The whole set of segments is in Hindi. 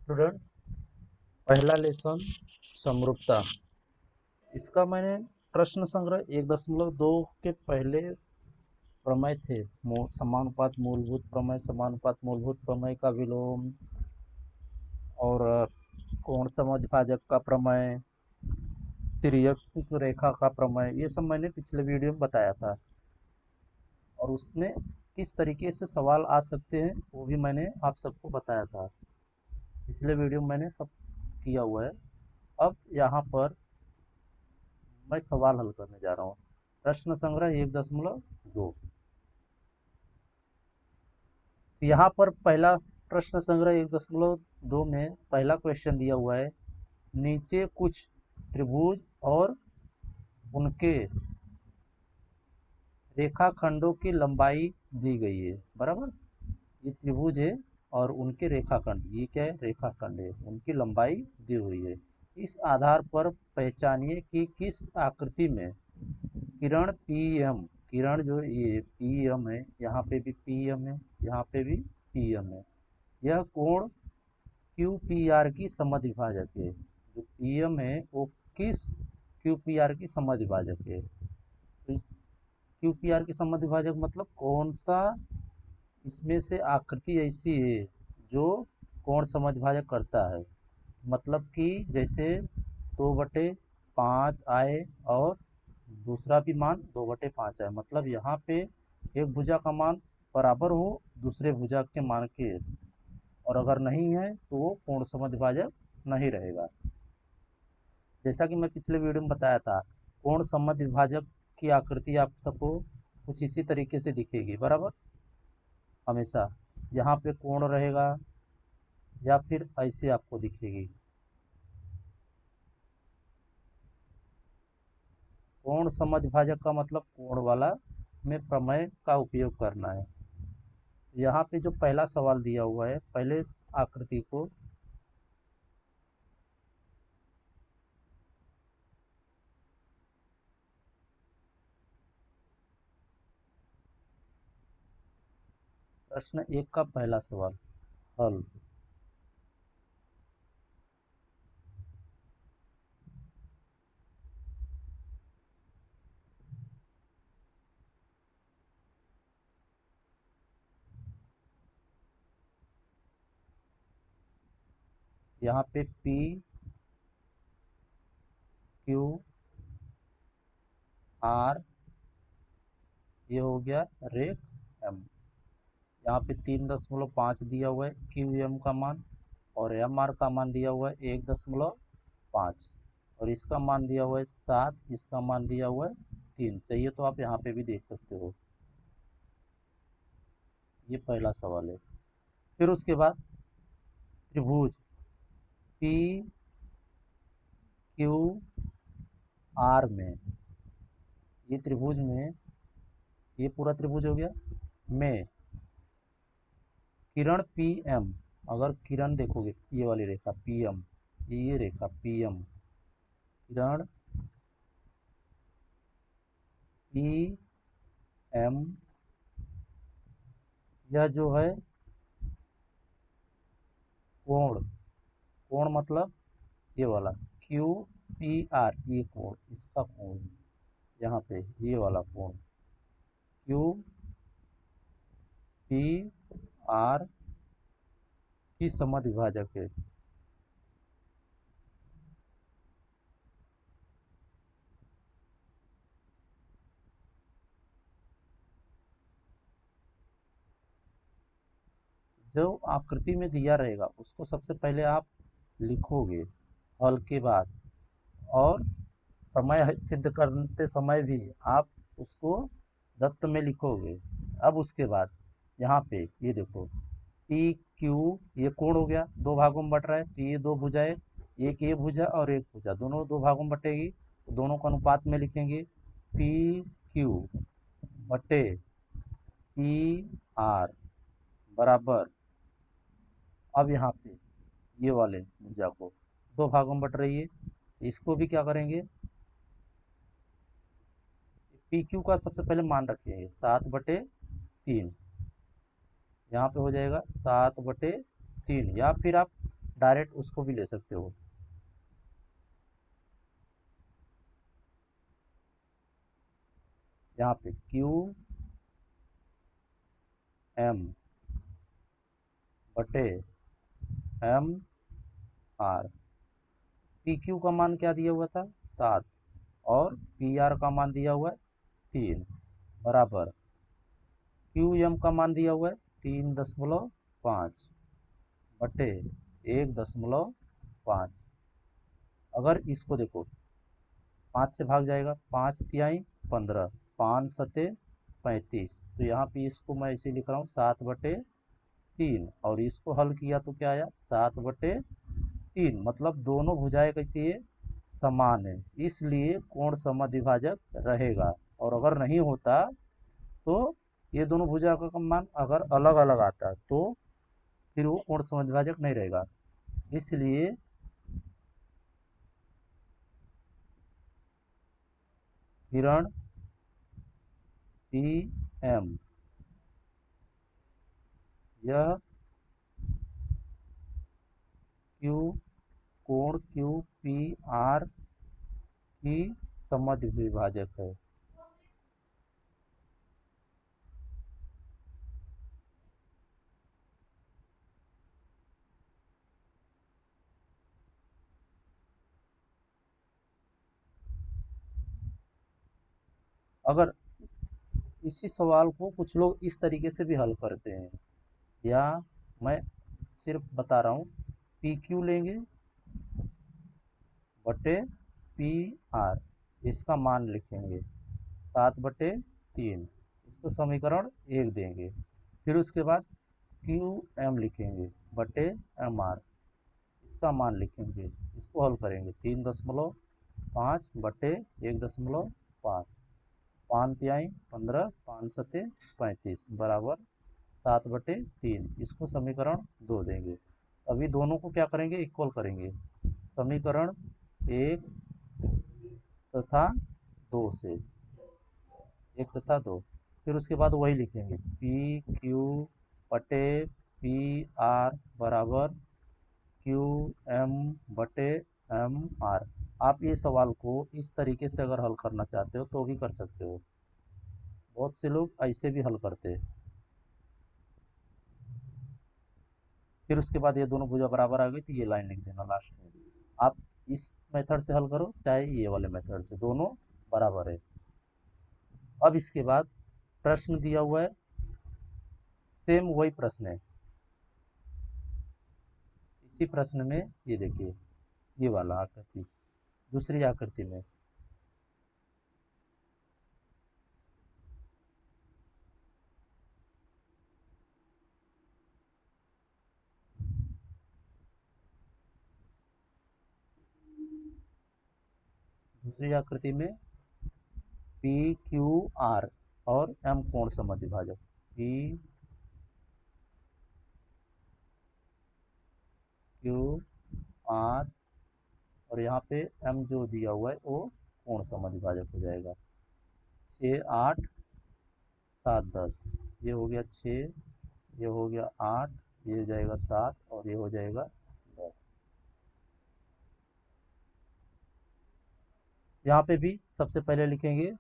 स्टूडेंट, पहला लेसन समरूपता। इसका मैंने प्रश्न संग्रह 1.2 के पहले प्रमेय थे। समानुपात मूलभूत प्रमेय, समानुपात मूलभूत प्रमेय का विलोम और कोण समद्विभाजक का प्रमेय, तिर्यक रेखा का प्रमेय, ये सब मैंने पिछले वीडियो में बताया था। और उसमें किस तरीके से सवाल आ सकते हैं वो भी मैंने आप सबको बताया था। पिछले वीडियो में मैंने सब किया हुआ है। अब यहाँ पर मैं सवाल हल करने जा रहा हूँ। प्रश्न संग्रह 1.2। यहाँ पर पहला प्रश्न संग्रह 1.2 में पहला क्वेश्चन दिया हुआ है, नीचे कुछ त्रिभुज और उनके रेखाखंडों की लंबाई दी गई है। बराबर, ये त्रिभुज है और उनके रेखाखंड, ये क्या है, रेखाखंड है, उनकी लंबाई दी हुई है। इस आधार पर पहचानिए कि किस आकृति में किरण पीएम, किरण जो ये पीएम है, यहाँ पे भी पीएम है, यहाँ पे भी पीएम है, यह कोण क्यूपीआर की समद्विभाजक है। जो पीएम है वो किस क्यूपीआर की समद्विभाजक है। तो इस क्यूपीआर की समद्विभाजक मतलब कौन सा इसमें से आकृति ऐसी है जो कोण समद्विभाजक करता है। मतलब कि जैसे 2/5 आए और दूसरा भी मान 2/5 आए, मतलब यहाँ पे एक भुजा का मान बराबर हो दूसरे भुजा के मान के, और अगर नहीं है तो वो कोण समद्विभाजक नहीं रहेगा। जैसा कि मैं पिछले वीडियो में बताया था, कोण समद्विभाजक की आकृति आप सबको कुछ इसी तरीके से दिखेगी। बराबर, हमेशा यहाँ पे कोण रहेगा या फिर ऐसे आपको दिखेगी। कोण समद्विभाजक का मतलब कोण वाला में प्रमेय का उपयोग करना है। यहाँ पे जो पहला सवाल दिया हुआ है, पहले आकृति को प्रश्न 1 का पहला सवाल हल। यहाँ पे पी क्यू आर, ये हो गया रेख एम। यहाँ पे 3.5 दिया हुआ है क्यू एम का मान, और एम आर का मान दिया हुआ है 1.5, और इसका मान दिया हुआ है 7, इसका मान दिया हुआ है 3। चाहिए तो आप यहाँ पे भी देख सकते हो। ये पहला सवाल है। फिर उसके बाद त्रिभुज पी क्यू आर में, ये त्रिभुज में, ये पूरा त्रिभुज हो गया में किरण पी एम, अगर किरण देखोगे ये वाली रेखा पी एम, ये रेखा पी एम, किरण पी एम, यह जो है कोण, कोण मतलब ये वाला क्यू पी आर, ये कोण, इसका कोण, यहाँ पे ये वाला कोण क्यू पी आर की समद्विभाजक है। जो आकृति में दिया रहेगा उसको सबसे पहले आप लिखोगे हल के बाद, और प्रमेय सिद्ध करते समय भी आप उसको दत्त में लिखोगे। अब उसके बाद यहाँ पे ये देखो पी क्यू, ये कोण हो गया, दो भागों में बट रहा है, तो ये दो भुजाएं, एक ये भुजा और एक भुजा, दोनों दो भागों में बटेगी, तो दोनों को अनुपात में लिखेंगे पी क्यू बटे पी आर बराबर। अब यहाँ पे ये वाले भुजा को दो भागों में बट रही है, इसको भी क्या करेंगे, पी क्यू का सबसे पहले मान रखेंगे 7/3, यहाँ पे हो जाएगा 7/3, या फिर आप डायरेक्ट उसको भी ले सकते हो। यहाँ पे क्यू एम बटे एम आर। पी क्यू का मान क्या दिया हुआ था 7 और पी आर का मान दिया हुआ है 3 बराबर क्यू एम का मान दिया हुआ है 3.5 बटे 1.5। अगर इसको देखो 5 से भाग जाएगा, 5 तिहाई 15, 5 सते 35, तो यहाँ पे इसको मैं ऐसे लिख रहा हूँ 7/3 और इसको हल किया तो क्या आया 7/3। मतलब दोनों भुजाएं कैसी है समान है, इसलिए कोण समद्विभाजक रहेगा। और अगर नहीं होता तो ये दोनों भुजा का मान अगर अलग अलग आता तो फिर वो कोण समद्विभाजक नहीं रहेगा। इसलिए किरण पी एम यह क्यू कोण क्यू पी आर की समद्विभाजक है। अगर इसी सवाल को कुछ लोग इस तरीके से भी हल करते हैं, या मैं सिर्फ बता रहा हूँ, पी क्यू लेंगे बटे पी आर, इसका मान लिखेंगे 7/3, इसको समीकरण 1 देंगे। फिर उसके बाद क्यू एम लिखेंगे बटे एम आर, इसका मान लिखेंगे, इसको हल करेंगे 3.5 बटे 1.5, 5 तिहाई 15, 5 सते 35 बराबर 7/3, इसको समीकरण 2 देंगे। अभी दोनों को क्या करेंगे इक्वल करेंगे, समीकरण 1 तथा 2 से, 1 तथा 2। फिर उसके बाद वही लिखेंगे पी क्यू बटे पी आर बराबर क्यू एम बटे एम आर। आप ये सवाल को इस तरीके से अगर हल करना चाहते हो तो भी कर सकते हो, बहुत से लोग ऐसे भी हल करते हैं। फिर उसके बाद ये दोनों भुजा बराबर आ गई तो ये लाइन लिख देना लास्ट में। आप इस मेथड से हल करो चाहे ये वाले मेथड से, दोनों बराबर है। अब इसके बाद प्रश्न दिया हुआ है, सेम वही प्रश्न है। इसी प्रश्न में ये देखिए, ये वाला आकृति दूसरी आकृति में दूसरी आकृति में पी क्यू आर और एम कोण समद्विभाजक, पी क्यू आर और यहाँ पे एम जो दिया हुआ है वो कोण समद्विभाजक हो जाएगा। 6 8 7 10, ये हो गया 6, ये हो गया 8, ये हो जाएगा 7 और ये हो जाएगा 10। यहाँ पे भी सबसे पहले लिखेंगे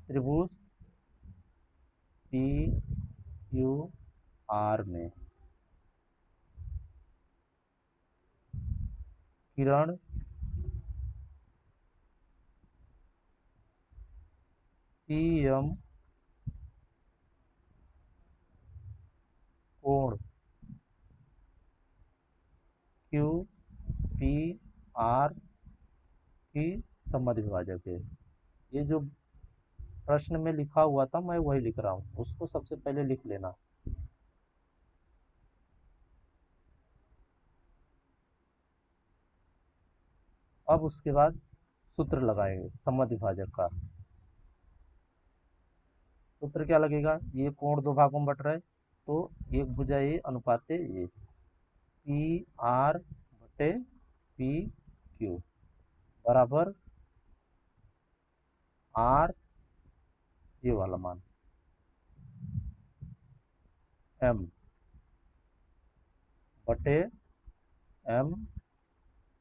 त्रिभुज पी क्यू आर में किरण पी एम कोण क्यू पी आर की समद्विभाजक है। ये जो प्रश्न में लिखा हुआ था मैं वही लिख रहा हूँ, उसको सबसे पहले लिख लेना। अब उसके बाद सूत्र लगाएंगे समद्विभाजक का। सूत्र क्या लगेगा, ये कोण दो भागों में बट रहा है तो एक भुजा ए अनुपात ये पी आर बटे पी क्यू बराबर आर, ये वाला मान एम बटे एम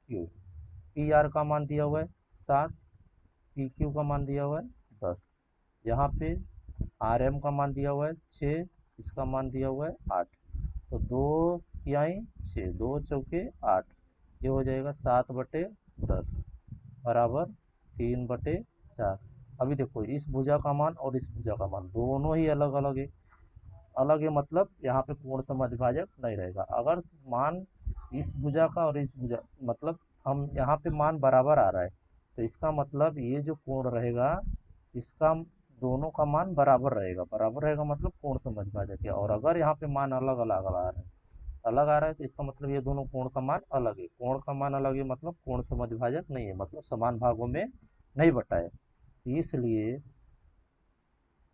क्यू। पी आर का मान दिया हुआ है 7, पी क्यू का मान दिया हुआ है 10। यहाँ पे आर एम का मान दिया हुआ है 6, इसका मान दिया हुआ है 8। तो 2 तिहाई 6, 2 चौके 8, ये हो जाएगा 7/10 बराबर 3/4। अभी देखो इस भुजा का मान और इस भुजा का मान दोनों ही अलग अलग है। अलग है मतलब यहाँ पे कोण समद्विभाजक नहीं रहेगा। अगर मान इस भुजा का और इस भुजा मतलब हम यहाँ पे मान बराबर आ रहा है, तो इसका मतलब ये जो कोण रहेगा इसका दोनों का मान बराबर रहेगा। बराबर रहेगा मतलब कोण समद्विभाजक है। और अगर यहाँ पे मान अलग अलग आ रहा है, अलग आ रहा है, तो इसका मतलब ये दोनों कोण का मान अलग है। कोण का मान अलग है मतलब कोण समद्विभाजक नहीं है, मतलब समान भागों में नहीं बटा है। तो इसलिए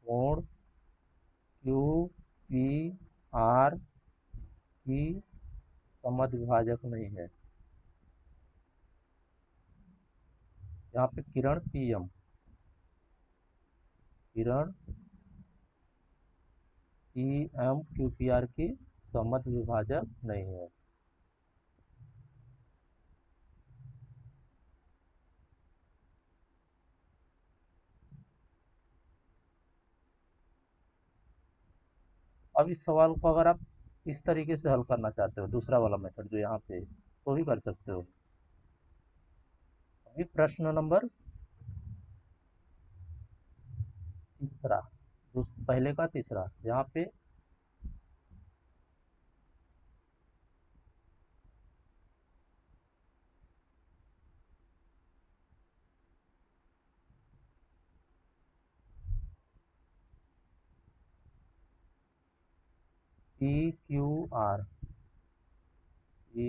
कोण क्यू पी आर की समद्विभाजक नहीं है। यहाँ पे किरण पी एम, किरण P M Q P R की समद्विभाजक नहीं है। अब इस सवाल को अगर आप इस तरीके से हल करना चाहते हो, दूसरा वाला मेथड जो यहाँ पे, तो भी कर सकते हो। अभी प्रश्न नंबर तीसरा, पहले का तीसरा, यहाँ पे P Q R, P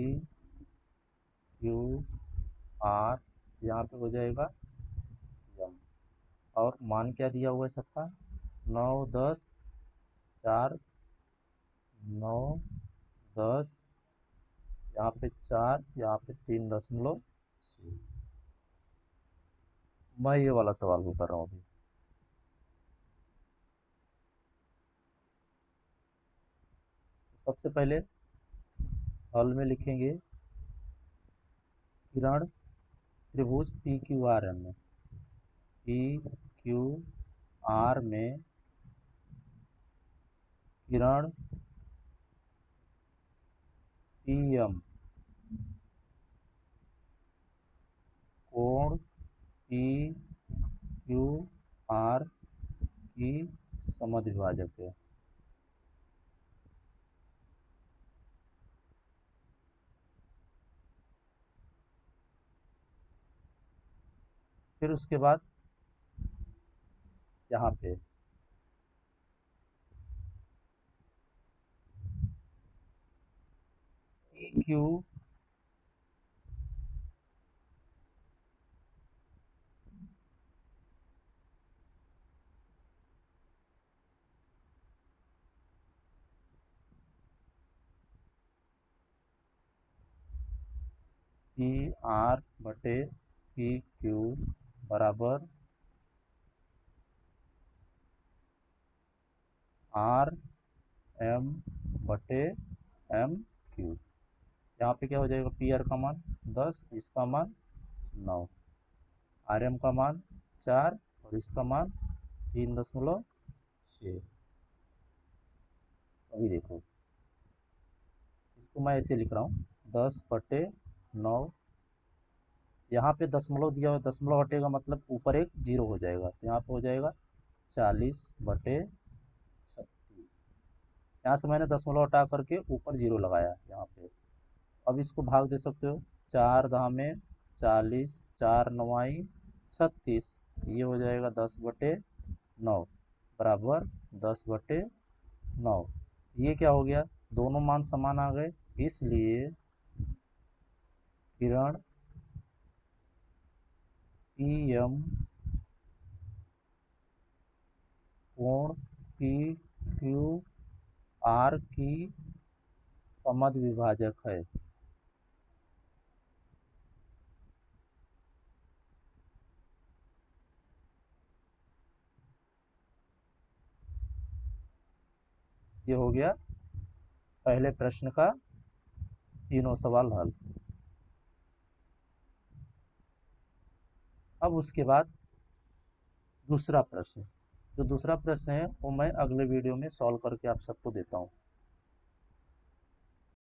Q R यहाँ पे हो जाएगा एम। और मान क्या दिया हुआ है सबका, 9 10 4, 9 10, यहाँ पे 4, यहाँ पे 3.6। मैं ये वाला सवाल भी कर रहा हूँ अभी। सबसे पहले हल में लिखेंगे किरण त्रिभुज पी क्यू आर एम में, पी क्यू आर में किरण पी एम कोण पी क्यू आर की समद्विभाजक है। फिर उसके बाद यहाँ पे पी क्यू पी आर बटे पी क्यू बराबर आर एम बटे एम क्यू। यहाँ पे क्या हो जाएगा, पी आर का मान 10, इसका मान 9, आर एम का मान 4 और इसका मान 3.6। अभी देखो इसको मैं ऐसे लिख रहा हूँ 10/9। यहाँ पे दशमलव दिया हुआ, दशमलव हटेगा मतलब ऊपर एक जीरो हो जाएगा, तो यहाँ पे हो जाएगा 40/36। यहाँ से मैंने दशमलव हटा करके ऊपर जीरो लगाया यहाँ पे। अब इसको भाग दे सकते हो, 4 धामे 40, 4 9 36, ये हो जाएगा 10/9 बराबर 10/9। ये क्या हो गया, दोनों मान समान आ गए, इसलिए किरण पी एम कोण पी क्यू आर की समद्विभाजक है। ये हो गया पहले प्रश्न का तीनों सवाल हल। अब उसके बाद दूसरा प्रश्न, जो दूसरा प्रश्न है वो मैं अगले वीडियो में सॉल्व करके आप सबको देता हूँ।